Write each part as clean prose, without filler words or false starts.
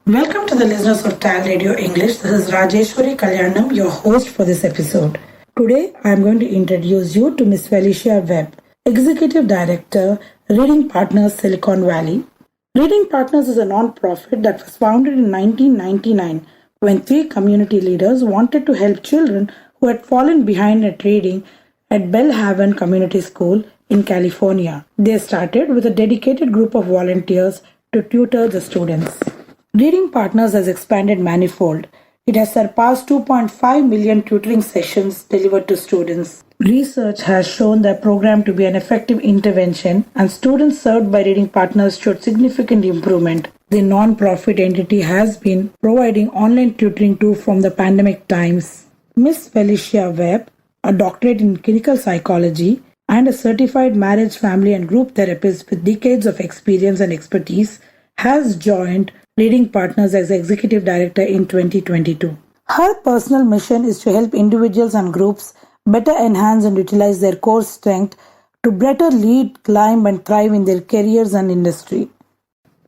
Welcome to the listeners of TALRadio English. This is Rajeshwari Kalyanam, your host for this episode. Today, I am going to introduce you to Miss Felicia Webb, Executive Director, Reading Partners, Silicon Valley. Reading Partners is a non-profit that was founded in 1999 when three community leaders wanted to help children who had fallen behind at reading at Belhaven Community School in California. They started with a dedicated group of volunteers to tutor the students. Reading Partners has expanded manifold. It has surpassed 2.5 million tutoring sessions delivered to students. Research has shown the program to be an effective intervention, and students served by Reading Partners showed significant improvement. The non-profit entity has been providing online tutoring too from the pandemic times. Miss Felicia Webb, a doctorate in clinical psychology and a certified marriage, family and group therapist with decades of experience and expertise, has joined Reading Partners as Executive Director in 2022. Her personal mission is to help individuals and groups better enhance and utilize their core strength to better lead, climb and thrive in their careers and industry.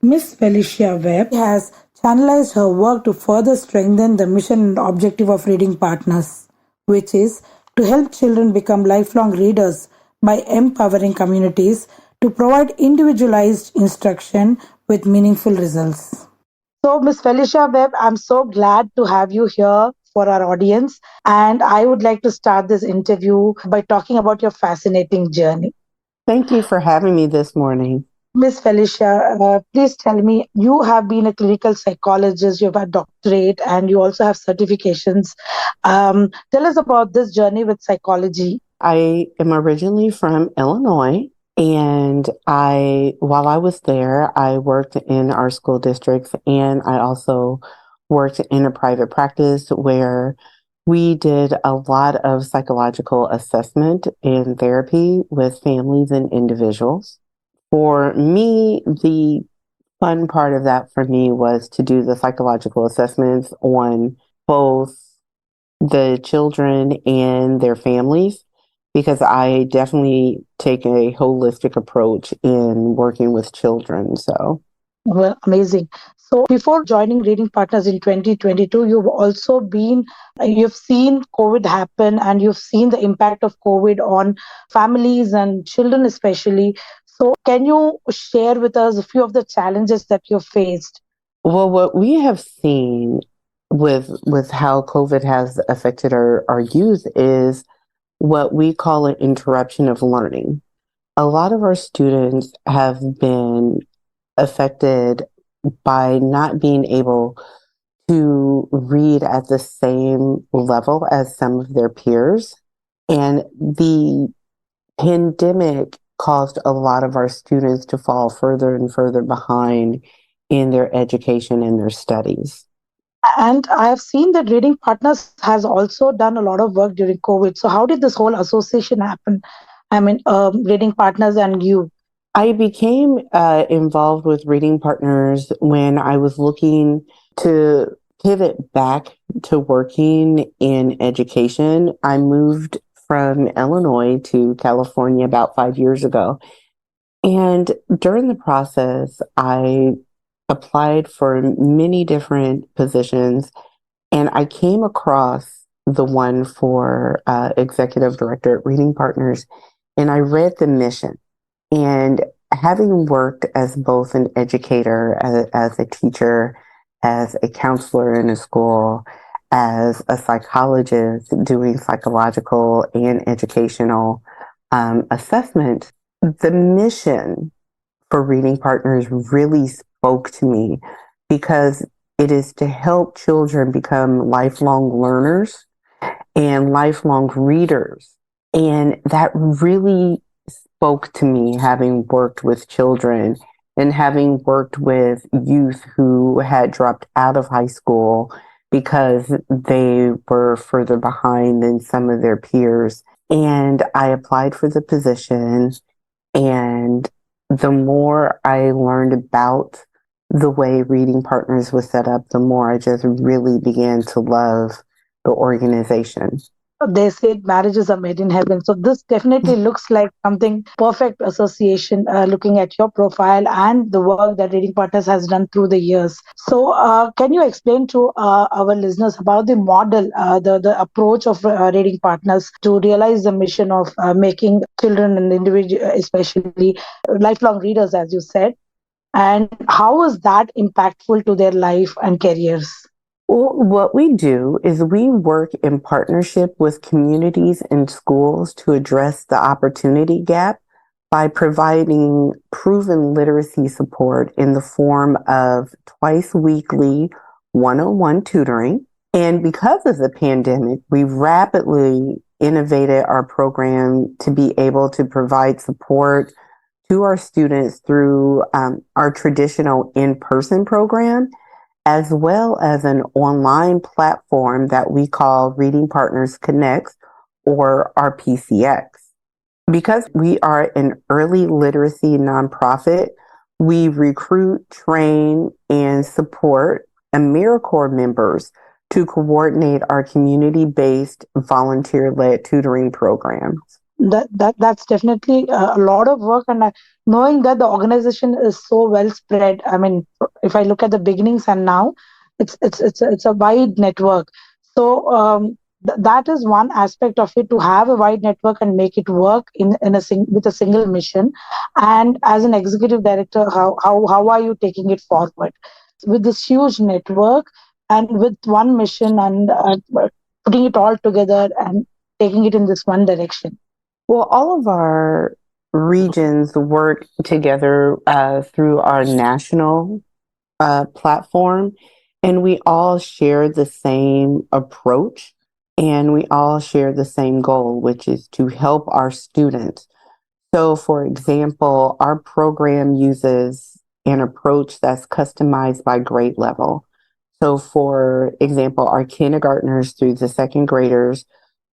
Miss Felicia Webb has channelized her work to further strengthen the mission and objective of Reading Partners, which is to help children become lifelong readers by empowering communities to provide individualized instruction with meaningful results. So, Miss Felicia Webb, I'm so glad to have you here for our audience. And I would like to start this interview by talking about your fascinating journey. Thank you for having me this morning. Miss Felicia, please tell me, you have been a clinical psychologist, you have a doctorate, and you also have certifications. Tell us about this journey with psychology. I am originally from Illinois. And while I was there, I worked in our school districts, and I also worked in a private practice where we did a lot of psychological assessment and therapy with families and individuals. For me, the fun part of that for me was to do the psychological assessments on both the children and their families, because I definitely take a holistic approach in working with children. So, well, amazing. So before joining Reading Partners in 2022, you've seen COVID happen, and you've seen the impact of COVID on families and children especially. So can you share with us a few of the challenges that you've faced? well, what we have seen with how COVID has affected our youth is what we call an interruption of learning. A lot of our students have been affected by not being able to read at the same level as some of their peers. And the pandemic caused a lot of our students to fall further and further behind in their education and their studies. And I have seen that Reading Partners has also done a lot of work during COVID. So how did this whole association happen? I mean, Reading Partners and you. I became involved with Reading Partners when I was looking to pivot back to working in education. I moved from Illinois to California about 5 years ago. And during the process, I applied for many different positions, and I came across the one for executive director at Reading Partners, and I read the mission. And having worked as both an educator, as a teacher, as a counselor in a school, as a psychologist doing psychological and educational assessment, the mission for Reading Partners really spoke to me, because it is to help children become lifelong learners and lifelong readers. And that really spoke to me, having worked with children and having worked with youth who had dropped out of high school because they were further behind than some of their peers. And I applied for the position, and the more I learned about the way Reading Partners was set up, the more I just really began to love the organization. they said marriages are made in heaven. So this definitely looks like something perfect association, looking at your profile and the work that Reading Partners has done through the years. So can you explain to our listeners about the model, the approach of Reading Partners to realize the mission of making children and individual, especially lifelong readers, as you said, and how is that impactful to their life and careers? Well, what we do is we work in partnership with communities and schools to address the opportunity gap by providing proven literacy support in the form of twice weekly one-on-one tutoring. And because of the pandemic, we rapidly innovated our program to be able to provide support to our students through our traditional in-person program, as well as an online platform that we call Reading Partners Connects, or RPCX. Because we are an early literacy nonprofit, we recruit, train, and support AmeriCorps members to coordinate our community-based volunteer-led tutoring programs. That's definitely a lot of work, and knowing that the organization is so well spread. I mean, if I look at the beginnings and now, it's a wide network. So that is one aspect of it, to have a wide network and make it work with a single mission. And as an executive director, how are you taking it forward with this huge network and with one mission, and putting it all together and taking it in this one direction? Well, all of our regions work together through our national platform, and we all share the same approach, and we all share the same goal, which is to help our students. So, for example, our program uses an approach that's customized by grade level. So, for example, our kindergartners through the second graders,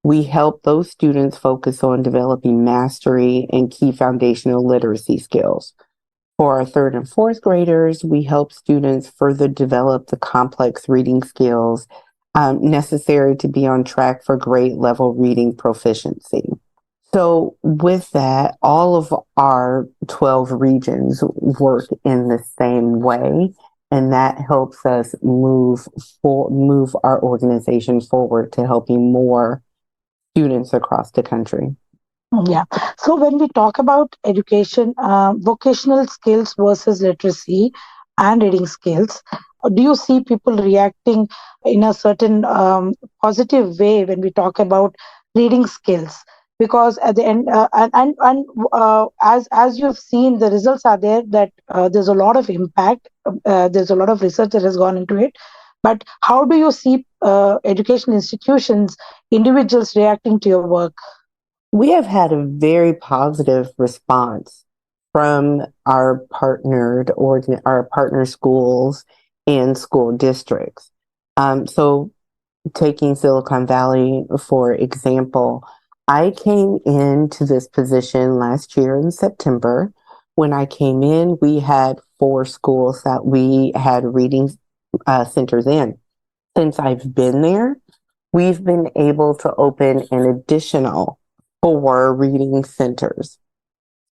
we help those students focus on developing mastery and key foundational literacy skills. For our third and fourth graders, we help students further develop the complex reading skills necessary to be on track for grade level reading proficiency. So, with that, all of our 12 regions work in the same way, and that helps us move our organization forward to helping more students across the country. Yeah. So when we talk about education, vocational skills versus literacy and reading skills, do you see people reacting in a certain positive way when we talk about reading skills? Because at the end, as you've seen, the results are there, that there's a lot of impact. There's a lot of research that has gone into it. But how do you see education institutions, individuals reacting to your work? We have had a very positive response from our our partner schools and school districts. So, taking Silicon Valley for example, I came into this position last year in September. When I came in, we had 4 schools that we had reading centers in. Since I've been there, we've been able to open an additional 4 reading centers.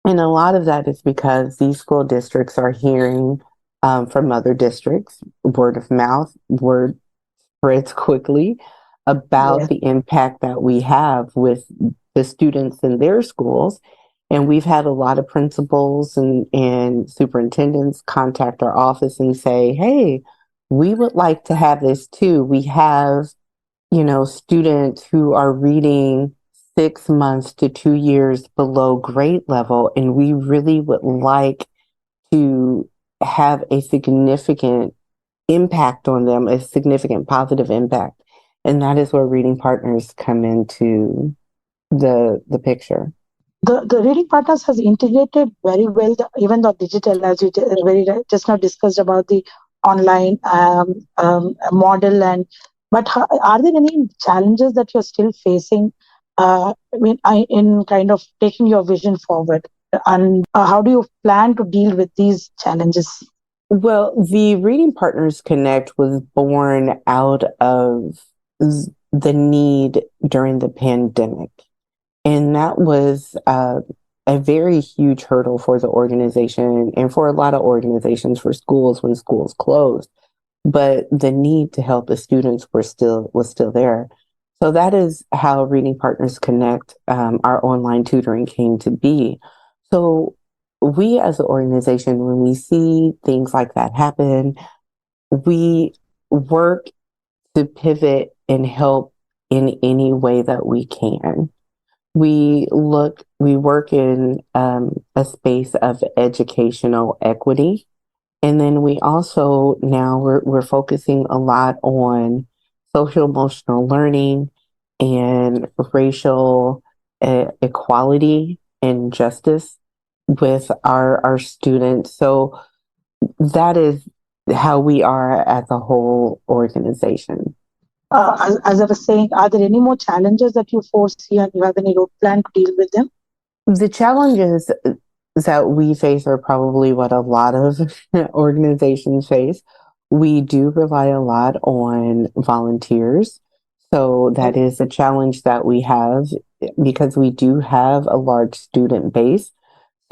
And a lot of that is because these school districts are hearing from other districts, word of mouth, word spreads quickly about Yes. the impact that we have with the students in their schools. And we've had a lot of principals and superintendents contact our office and say, hey, we would like to have this too. We have, students who are reading 6 months to 2 years below grade level, and we really would like to have a significant impact on them, a significant positive impact. And that is where Reading Partners come into the picture. The Reading Partners has integrated very well, even the digital, as you just now discussed about the online model. But are there any challenges that you're still facing? In kind of taking your vision forward, and how do you plan to deal with these challenges? Well, the Reading Partners Connect was born out of the need during the pandemic. And that was a very huge hurdle for the organization and for a lot of organizations, for schools when schools closed. But the need to help the students was still there. So that is how Reading Partners Connect, our online tutoring, came to be. So we as an organization, when we see things like that happen, we work to pivot and help in any way that we can. We work in a space of educational equity. And then we also now we're focusing a lot on social emotional learning and racial equality and justice with our students. So that is how we are as a whole organization. As I was saying, are there any more challenges that you foresee and you have any road plan to deal with them? The challenges that we face are probably what a lot of organizations face. We do rely a lot on volunteers. So that is a challenge that we have because we do have a large student base.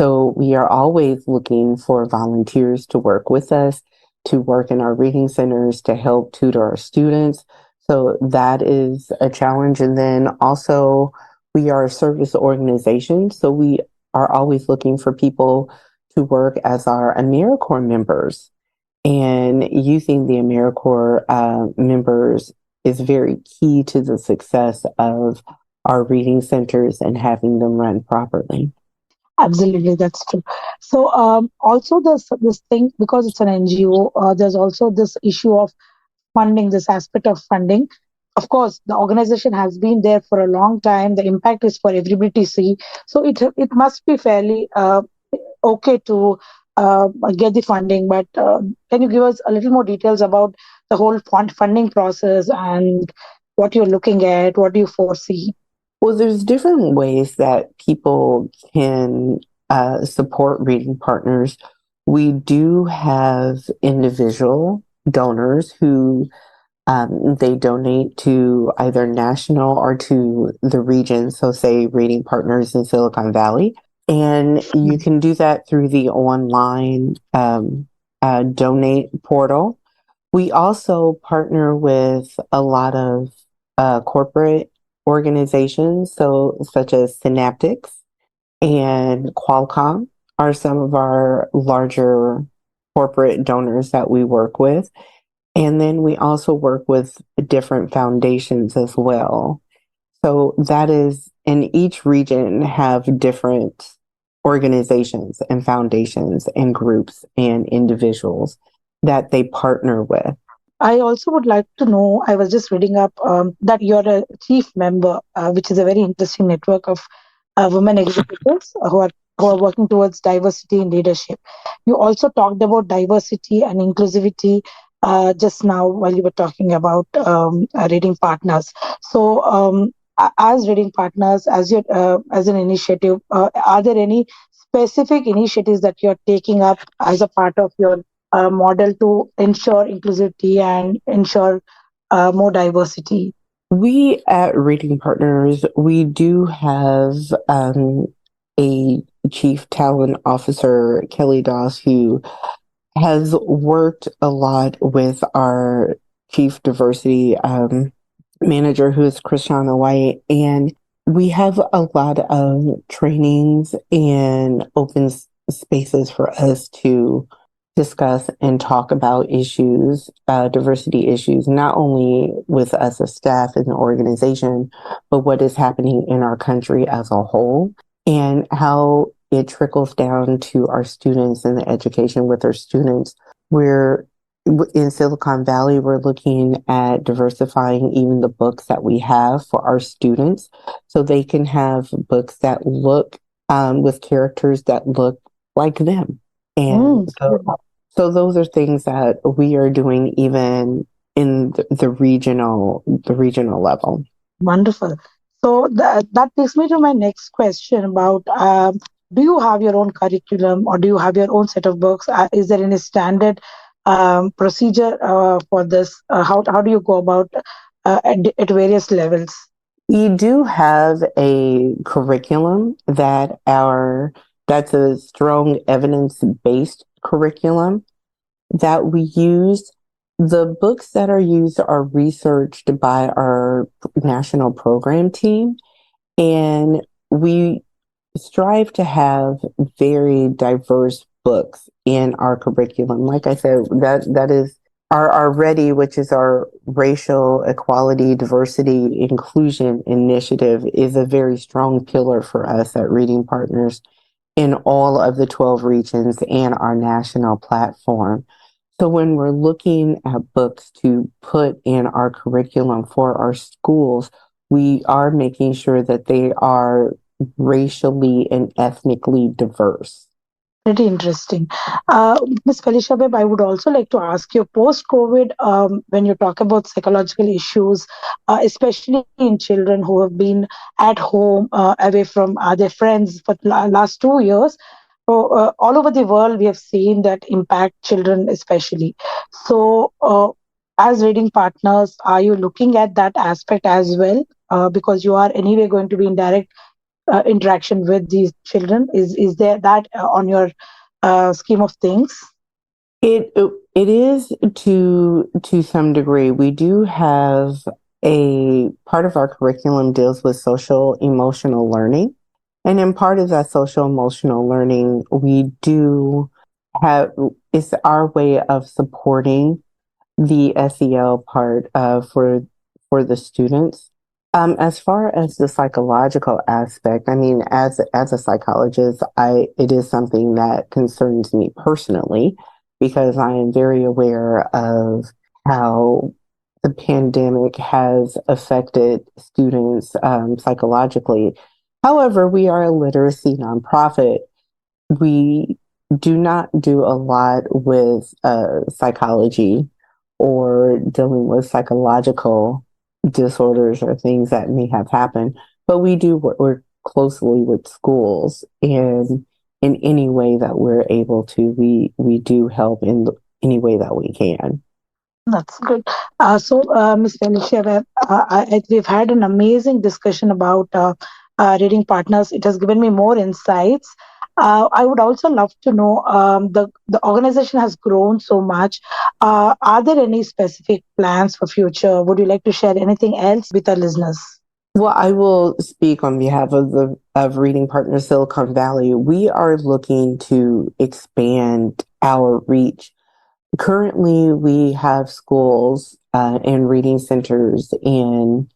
So we are always looking for volunteers to work with us, to work in our reading centers, to help tutor our students. So that is a challenge. And then also, we are a service organization. So we are always looking for people to work as our AmeriCorps members. And using the AmeriCorps members is very key to the success of our reading centers and having them run properly. Absolutely, that's true. So, also this thing, because it's an NGO, there's also this issue of funding, this aspect of funding. Of course, the organization has been there for a long time. The impact is for everybody to see. So it must be fairly okay to get the funding. But can you give us a little more details about the whole funding process and what you're looking at? What do you foresee? Well, there's different ways that people can support reading partners. We do have individual donors who they donate to either national or to the region. So, say Reading Partners in Silicon Valley. And you can do that through the online donate portal. We also partner with a lot of corporate organizations, so such as Synaptics and Qualcomm are some of our larger corporate donors that we work with. And then we also work with different foundations as well. So that is, in each region have different organizations and foundations and groups and individuals that they partner with. I also would like to know, I was just reading up that you're a chief member, which is a very interesting network of women executives who are working towards diversity in leadership. You also talked about diversity and inclusivity just now while you were talking about reading partners. So, as reading partners, as an initiative, are there any specific initiatives that you're taking up as a part of your model to ensure inclusivity and ensure more diversity? We at Reading Partners, we do have a chief talent officer, Kelly Doss, who has worked a lot with our chief diversity manager, who is Christiana White. And we have a lot of trainings and open spaces for us to discuss and talk about issues, diversity issues, not only with us as staff in the organization, but what is happening in our country as a whole and how it trickles down to our students and the education with our students. We're in Silicon Valley, we're looking at diversifying even the books that we have for our students so they can have books that look with characters that look like them. And so those are things that we are doing even in the regional level. Wonderful. So that takes me to my next question about do you have your own curriculum or do you have your own set of books? Is there any standard procedure for this? How do you go about at various levels? We do have a curriculum that's a strong evidence-based curriculum that we use. The books that are used are researched by our national program team, and we strive to have very diverse books in our curriculum. Like I said, that is our READY, which is our racial equality, diversity, inclusion initiative, is a very strong pillar for us at Reading Partners in all of the 12 regions and our national platform. So when we're looking at books to put in our curriculum for our schools, we are making sure that they are racially and ethnically diverse. Pretty interesting. Ms. Felicia Webb, I would also like to ask you post COVID, when you talk about psychological issues, especially in children who have been at home away from their friends for last 2 years. So, all over the world, we have seen that impact children, especially. So, as reading partners, are you looking at that aspect as well? Because you are anyway going to be in direct interaction with these children. Is there that on your scheme of things? It is to some degree. We do have a part of our curriculum deals with social emotional learning. And in part of that social emotional learning, we do have, it's our way of supporting the SEL part for the students. As far as the psychological aspect, I mean, as a psychologist, it is something that concerns me personally because I am very aware of how the pandemic has affected students psychologically. However, we are a literacy nonprofit. We do not do a lot with psychology or dealing with psychological disorders or things that may have happened, but we do work closely with schools, and in any way that we're able to, we do help in any way that we can. That's good. Ms. Felicia, we've had an amazing discussion about reading partners. It has given me more insights. I would also love to know, the organization has grown so much. Are there any specific plans for future? Would you like to share anything else with our listeners? Well, I will speak on behalf of Reading Partners Silicon Valley. We are looking to expand our reach. Currently, we have schools and reading centers in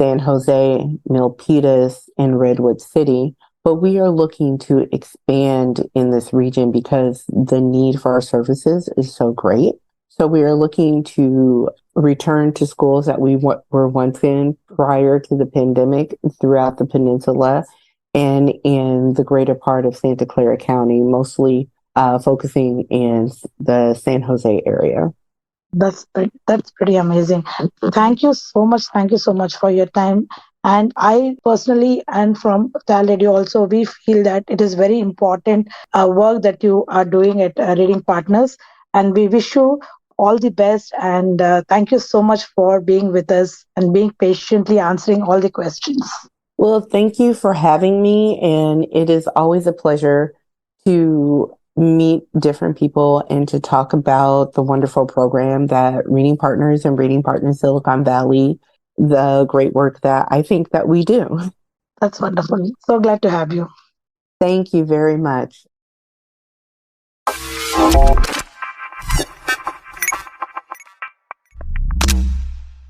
San Jose, Milpitas, and Redwood City, but we are looking to expand in this region because the need for our services is so great. So we are looking to return to schools that we were once in prior to the pandemic throughout the peninsula and in the greater part of Santa Clara County, mostly focusing in the San Jose area. That's pretty amazing. Thank you so much. Thank you so much for your time. And I personally, and from TALRadio also, we feel that it is very important work that you are doing at Reading Partners. And we wish you all the best. And thank you so much for being with us and being patiently answering all the questions. Well, thank you for having me. And it is always a pleasure to meet different people and to talk about the wonderful program that Reading Partners and Reading Partners Silicon Valley, the great work that I think that we do. That's wonderful. So glad to have you. Thank you very much.